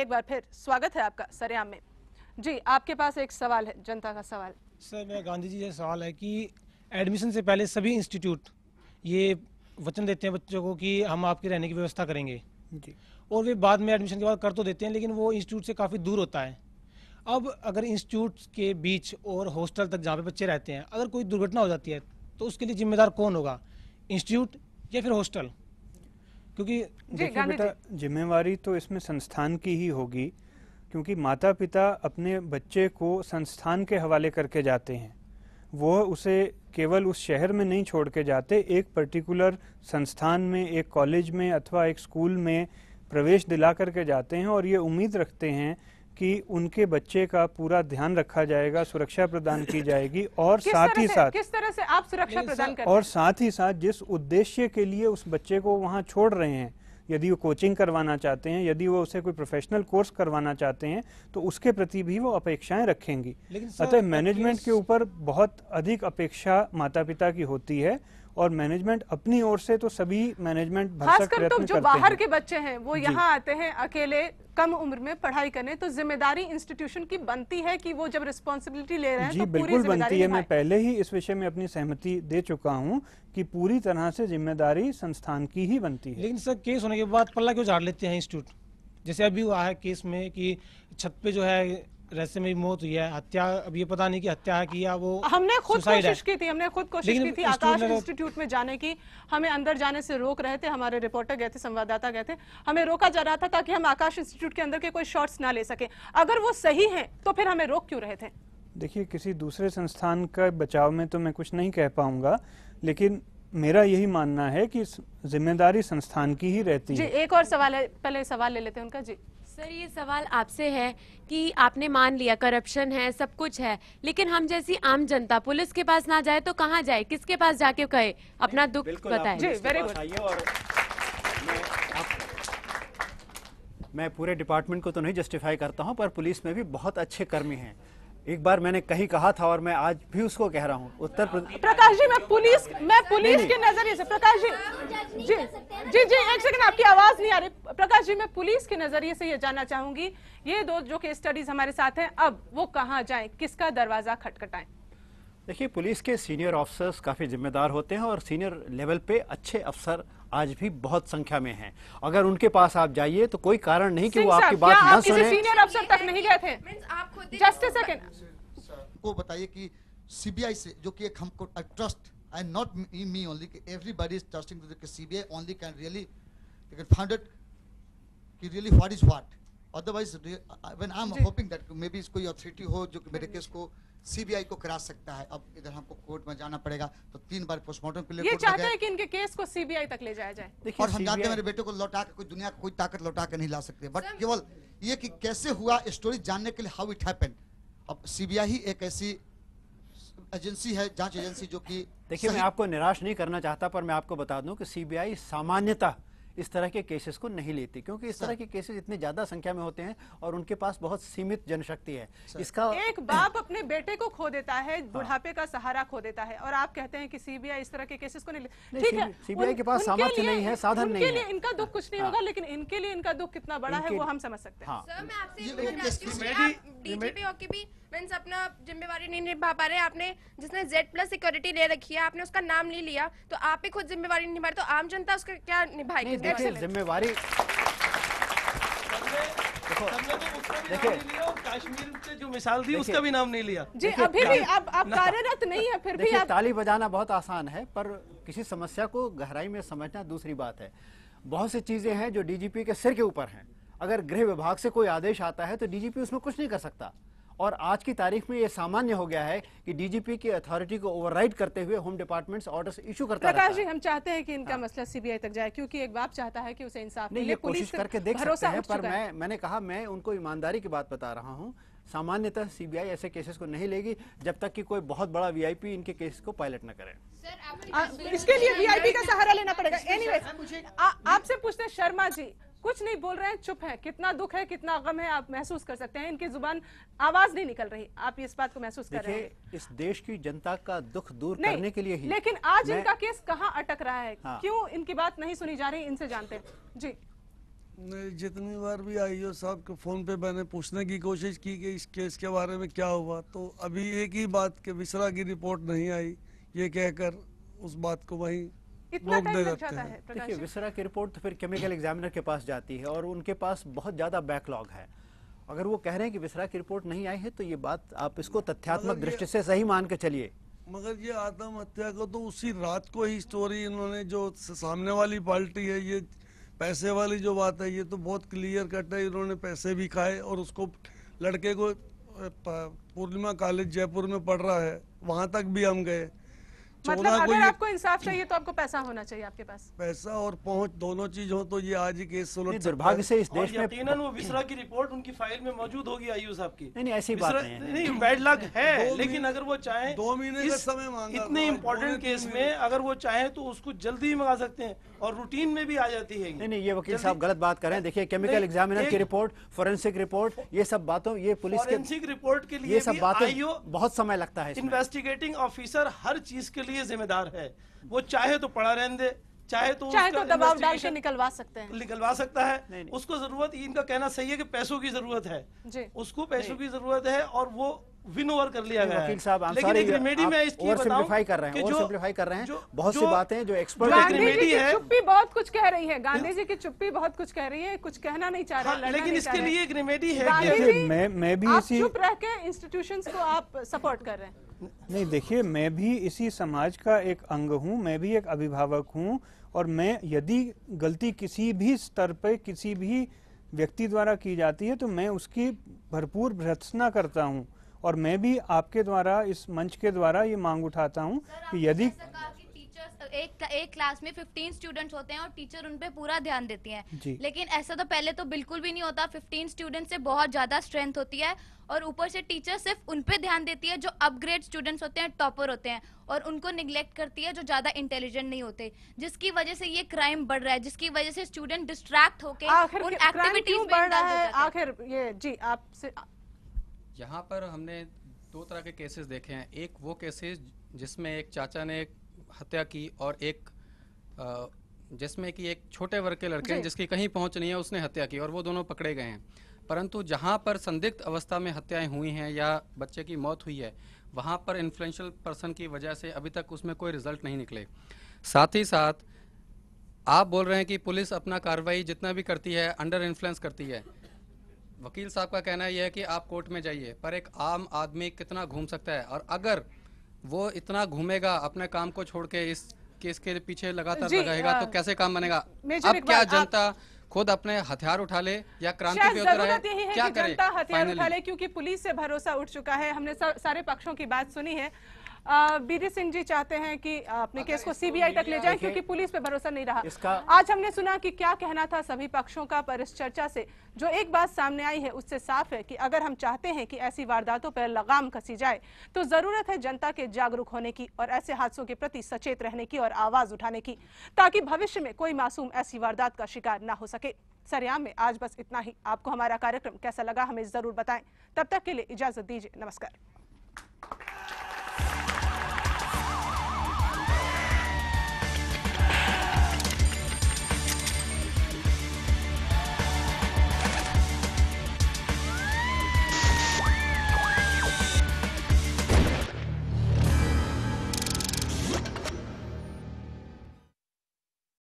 एक बार फिर स्वागत है आपका सरेआम में। जी, आपके पास एक सवाल है, जनता का सवाल। सर, मेरा गांधी जी से सवाल है कि एडमिशन से पहले सभी इंस्टीट्यूट ये वचन देते हैं बच्चों को कि हम आपके रहने की व्यवस्था करेंगे जी, और वे बाद में एडमिशन के बाद कर तो देते हैं, लेकिन वो इंस्टीट्यूट से काफ़ी दूर होता है। अब अगर इंस्टीट्यूट के बीच और हॉस्टल तक जहाँ पे बच्चे रहते हैं, अगर कोई दुर्घटना हो जाती है तो उसके लिए जिम्मेदार कौन होगा, इंस्टीट्यूट या फिर हॉस्टल? क्योंकि देखिए बेटा, जिम्मेवारी तो इसमें संस्थान की ही होगी, क्योंकि माता पिता अपने बच्चे को संस्थान के हवाले करके जाते हैं। वो उसे केवल उस शहर में नहीं छोड़ के जाते, एक पर्टिकुलर संस्थान में, एक कॉलेज में अथवा एक स्कूल में प्रवेश दिला करके जाते हैं और ये उम्मीद रखते हैं कि उनके बच्चे का पूरा ध्यान रखा जाएगा, सुरक्षा प्रदान की जाएगी और साथ ही साथ किस तरह से आप सुरक्षा प्रदान करते हैं? और साथ ही साथ जिस उद्देश्य के लिए उस बच्चे को वहां छोड़ रहे हैं, यदि वो कोचिंग करवाना चाहते हैं, यदि वो उसे कोई प्रोफेशनल कोर्स करवाना चाहते हैं, तो उसके प्रति भी वो अपेक्षाएं रखेंगी। अतः मैनेजमेंट के ऊपर बहुत अधिक अपेक्षा माता पिता की होती है और मैनेजमेंट अपनी ओर से तो सभी मैनेजमेंट भरसक प्रयत्न करते हैं। जो बाहर के बच्चे हैं वो यहाँ आते हैं अकेले कम उम्र में पढ़ाई करने, तो जिम्मेदारी इंस्टीट्यूशन की बनती है कि वो जब रिस्पॉन्सिबिलिटी ले रहे हैं जी तो बिल्कुल बनती है। मैं पहले ही इस विषय में अपनी सहमति दे चुका हूँ कि पूरी तरह से जिम्मेदारी संस्थान की ही बनती है। लेकिन सर, केस होने के बाद पल्ला क्यों झाड़ लेते हैं इंस्टीट्यूट? जैसे अभी हुआ है केस में कि छत पे जो है रहस्य में मौत हुई है, हत्या, अब ये पता नहीं कि हत्या है कि या वो हमने खुद कोशिश की थी आकाश इंस्टीट्यूट में जाने की। हमें अंदर जाने से रोक रहे थे, हमारे रिपोर्टर गए थे, संवाददाता गए थे, हमें रोका जा रहा था ताकि हम आकाश इंस्टीट्यूट के अंदर के कोई शॉट्स ना ले सके। अगर वो सही है तो फिर हमें रोक क्यों रहे थे? देखिए, किसी दूसरे संस्थान का बचाव में तो मैं कुछ नहीं कह पाऊंगा, लेकिन मेरा यही मानना है कि जिम्मेदारी संस्थान की ही रहती है। जी, एक और सवाल है, पहले सवाल ले लेते हैं उनका। जी सर, ये सवाल आपसे है कि आपने मान लिया करप्शन है, सब कुछ है, लेकिन हम जैसी आम जनता पुलिस के पास ना जाए तो कहाँ जाए, किसके पास जाके कहे, अपना दुख बताए? जी, वेरी गुड। और मैं पूरे डिपार्टमेंट को तो नहीं जस्टिफाई करता हूं, पर पुलिस में भी बहुत अच्छे कर्मी हैं। एक बार मैंने कहीं कहा था और मैं आज भी उसको कह रहा हूं, उत्तर प्रदेश। प्रकाश जी, मैं पुलिस के नजरिए से, प्रकाश जी जी जी जी एक सेकंड, आपकी आवाज नहीं आ रही। प्रकाश जी, मैं पुलिस के नजरिए से ये जानना चाहूंगी, ये दो जो केस स्टडीज हमारे साथ हैं, अब वो कहाँ जाएं, किसका दरवाजा खटखटाएं? देखिए, पुलिस के सीनियर ऑफिसर्स काफी जिम्मेदार होते हैं और सीनियर लेवल पे अच्छे अफसर आज भी बहुत संख्या में हैं। अगर उनके पास आप जाइए तो कोई कारण नहीं कि वो आपकी बात न सुने। सीनियर अफसर तक नहीं गए थे? जस्ट अ सेकंड, को बताइए कि सीबीआई से जो कि एक हमको trust and not me only, everybody is trusting to the CBI only can really find out कि really what is what. Otherwise when I am hoping that maybe कोई अथॉरिटी हो जो मेरे केस को सीबीआई को करा सकता है। अब इधर हमको कोर्ट में जाना पड़ेगा, तो 3 बार पोस्टमार्टम के लिए ये चाहते हैं कि इनके केस को सीबीआई तक ले जाया जाए। और हम जानते हैं मेरे बेटे को लौटा के कोई दुनिया कोई ताकत लौटा के नहीं ला सकते, बट केवल ये कि कैसे हुआ स्टोरी जानने के लिए, हाउ इट हैपेंड। अब सीबीआई ही एक ऐसी एजेंसी है, जांच एजेंसी, जो कि देखिए, मैं आपको निराश नहीं करना चाहता, पर मैं आपको बता दूं कि सीबीआई सामान्यतः इस तरह के केसेस को नहीं लेती, क्योंकि इस तरह के केसेस इतने ज्यादा संख्या में होते हैं और उनके पास बहुत सीमित जनशक्ति है। इसका एक बाप अपने बेटे को खो देता है, बुढ़ापे का सहारा खो देता है, और आप कहते हैं कि सीबीआई इस तरह के केसेस को नहीं लेती। ठीक है, सीबीआई के पास सामर्थ्य नहीं है, साधन नहीं है। उनके लिए इनका दुख कुछ नहीं होगा, लेकिन इनके लिए इनका दुख कितना बड़ा है वो हम समझ सकते हैं। सर, मैं आपसे डीजीपी होके भी मींस अपना जिम्मेवारी नहीं निभा पा रहे। आपने जिसने Z+ सिक्योरिटी ले रखी है, आपने उसका नाम नहीं लिया, तो आप ही खुद जिम्मेवारी नहीं निभा रहे, तो आम जनता उसका क्या निभाएगी? देखिए, जिम्मेवारी देखिए, कश्मीर से जो मिसाल दी उसका भी नाम नहीं लिया। जी, अभी भी आप कार्यरत नहीं है, फिर भी आप ताली बजाना बहुत आसान है, पर किसी समस्या को गहराई में समझना दूसरी बात है। बहुत सी चीजें हैं जो डीजीपी के सिर के ऊपर हैं। अगर गृह विभाग से कोई आदेश आता है तो डीजीपी उसमें कुछ नहीं कर सकता, और आज की तारीख में ये सामान्य हो गया है कि डीजीपी की अथॉरिटी को ओवरराइड करते हुए होम डिपार्टमेंट्स ऑर्डर्स इशू करता रहता है। प्रकाश जी, हम चाहते हैं कि इनका मसला सीबीआई तक जाए, क्योंकि एक बाप चाहता है कि उसे इंसाफ मिले। ये कोशिश करके देख सकते हैं, पर मैंने कहा, मैं उनको ईमानदारी की बात बता रहा हूँ। सामान्यतः सीबीआई ऐसे केसेस को नहीं लेगी जब तक कि कोई बहुत बड़ा वीआईपी इनके केस को पायलट न करे। इसके लिए वीआईपी का सहारा लेना पड़ेगा। एनीवे, आपसे पूछते हैं, शर्मा जी कुछ नहीं बोल रहे हैं, चुप है, कितना दुख है, कितना गम है, आप महसूस कर सकते हैं। इनकी जुबान आवाज नहीं निकल रही, आप इस बात को महसूस कर रहे हैं। इस देश की जनता का दुख दूर करने के लिए ही, लेकिन आज इनका केस कहाँ अटक रहा है? क्यों इनकी बात नहीं सुनी जा रही, इनसे जानते हैं। जी नहीं, जितनी बार भी आईओ साहब के फोन पे मैंने पूछने की कोशिश की कि इस केस के बारे में क्या हुआ, तो अभी एक ही बात कि विसरा की रिपोर्ट नहीं आई, ये कहकर उस बात को वहीं इतना रोक टाइम दे लग देते जाता हैं। है प्रकाश देखिए जी? विसरा की रिपोर्ट तो फिर केमिकल एग्जामिनर के पास जाती है और उनके पास बहुत ज़्यादा बैकलॉग है। अगर वो कह रहे हैं कि विसरा की रिपोर्ट नहीं आई है तो ये बात आप इसको तथ्यात्मक मगर ये- दृष्टि से सही मान के चलिए। मगर ये आत्महत्या को तो उसी रात को ही स्टोरी इन्होंने, जो सामने वाली पार्टी है, ये पैसे वाली जो बात है, ये तो बहुत क्लियर कट है, इन्होंने पैसे भी खाए और उसको लड़के को पूर्णिमा कॉलेज जयपुर में पढ़ रहा है, वहां तक भी हम गए। मतलब अगर आपको इंसाफ चाहिए तो आपको पैसा होना चाहिए आपके पास। पैसा और पहुंच दोनों चीज हो तो ये आज ही केस सुलझ नहीं, सकता दुर्भाग्य है। से इस और देश में यकीनन वो विसरा की रिपोर्ट उनकी फाइल में मौजूद होगी आईयू साहब की। नहीं, ऐसी बात विसरा- नहीं है। नहीं, बैड लक है, दो लेकिन महीने- अगर वो चाहें 2 महीने का इस समय मांगा इतने था, इम्पोर्टेंट 2 केस महीने। में अगर वो चाहें तो उसको जल्दी ही मंगा सकते हैं और रूटीन में भी आ जाती है। नहीं, ये वकील जल्दी- साहब गलत बात कर रहे हैं। देखिए केमिकल नहीं, एग्जामिनर की एक- रिपोर्ट, फोरेंसिक रिपोर्ट, ये सब बातों, ये पुलिस के फॉरेंसिक रिपोर्ट के लिए ये सब भी बातें आईओ बहुत समय लगता है इसमें। इन्वेस्टिगेटिंग ऑफिसर हर चीज के लिए जिम्मेदार है। वो चाहे तो पड़ा रहने दे, चाहे तो चाहे तो उसका दबाव डाल के investigation निकलवा सकते हैं। निकलवा सकता है। नहीं, नहीं। उसको जरूरत, इनका कहना सही है कि पैसों की जरूरत है, जी। उसको पैसों की जरूरत है और वो विन ओवर कर लिया गया है। वकील साहब लेकिन एक रेमेडी में इसकी ओवर बताऊं सिंप्लीफाई कर रहे हैं, कि ओवर जो- सिंप्लीफाई कर रहे हैं। जो- बहुत सी जो- बातें जो एक्सपर्ट जो एक गांधी जी रेमेडी की है, चुप्पी बहुत कुछ कह रही है, गांधी जी की चुप्पी बहुत कुछ कह रही है, कुछ कहना नहीं चाह रहे, हाँ, लड़ना लेकिन नहीं इसके चाह रहे। लिए एक रेमेडी है गांधी कि जी, देखिए, मैं भी आप इसी चुप रह के इंस्टीट्यूशंस को आप सपोर्ट कर रहे हैं। नहीं, देखिए, मैं भी इसी समाज का एक अंग हूँ, मैं भी एक अभिभावक हूँ, और मैं यदि गलती किसी भी स्तर पे किसी भी व्यक्ति द्वारा की जाती है तो मैं उसकी भरपूर भर्त्सना करता हूँ, और मैं भी आपके द्वारा, इस मंच के द्वारा ये मांग उठाता हूँ कि यदि एक क्लास में 15 स्टूडेंट्स होते हैं और टीचर उन पे पूरा ध्यान देती हैं, जी। लेकिन ऐसा तो पहले तो बिल्कुल भी नहीं होता। 15 स्टूडेंट्स से बहुत ज्यादा स्ट्रेंथ होती है और ऊपर से टीचर सिर्फ उन पे ध्यान देती है जो अपग्रेड स्टूडेंट्स होते हैं, टॉपर होते हैं, और उनको निग्लेक्ट करती है जो ज्यादा इंटेलिजेंट नहीं होते, जिसकी वजह से ये क्राइम बढ़ रहा है, जिसकी वजह से स्टूडेंट डिस्ट्रैक्ट होके आखिर उन क्राइम एक्टिविटीज क्यों में बढ़ रहा indulge हो है? जाते हैं। आखिर ये जी आपसे यहाँ पर हमने 2 तरह के केसेस देखे हैं। एक वो केसेस जिसमें एक चाचा ने हत्या की, और एक जिसमें कि एक छोटे वर्ग के लड़के हैं जिसकी कहीं पहुंच नहीं है, उसने हत्या की, और वो दोनों पकड़े गए हैं। परंतु जहाँ पर संदिग्ध अवस्था में हत्याएं हुई हैं या बच्चे की मौत हुई है, वहाँ पर इन्फ्लुएंशियल पर्सन की वजह से अभी तक उसमें कोई रिजल्ट नहीं निकले। साथ ही साथ आप बोल रहे हैं कि पुलिस अपना कार्रवाई जितना भी करती है अंडर इन्फ्लुएंस करती है। वकील साहब का कहना यह है कि आप कोर्ट में जाइए, पर एक आम आदमी कितना घूम सकता है, और अगर वो इतना घूमेगा अपने काम को छोड़ के इस केस के पीछे लगातार जी, लगाएगा तो कैसे काम बनेगा। मेजर अब क्या इकबाल, जनता खुद अपने हथियार उठा ले या क्रांति शायद पे उतर जरूरत यही आए, है क्या कि करे जनता हथियार फाइनली? उठा ले, क्योंकि पुलिस से भरोसा उठ चुका है। हमने सारे पक्षों की बात सुनी है। बीडी सिंह जी चाहते हैं कि अपने केस को सीबीआई तक ले जाएं क्योंकि पुलिस पे भरोसा नहीं रहा। आज हमने सुना कि क्या कहना था सभी पक्षों का, पर इस चर्चा से जो एक बात सामने आई है उससे साफ है कि अगर हम चाहते हैं कि ऐसी वारदातों पर लगाम कसी जाए तो जरूरत है जनता के जागरूक होने की और ऐसे हादसों के प्रति सचेत रहने की और आवाज उठाने की, ताकि भविष्य में कोई मासूम ऐसी वारदात का शिकार ना हो सके। सरेआम में आज बस इतना ही। आपको हमारा कार्यक्रम कैसा लगा हमें जरूर बताएं। तब तक के लिए इजाजत दीजिए। नमस्कार।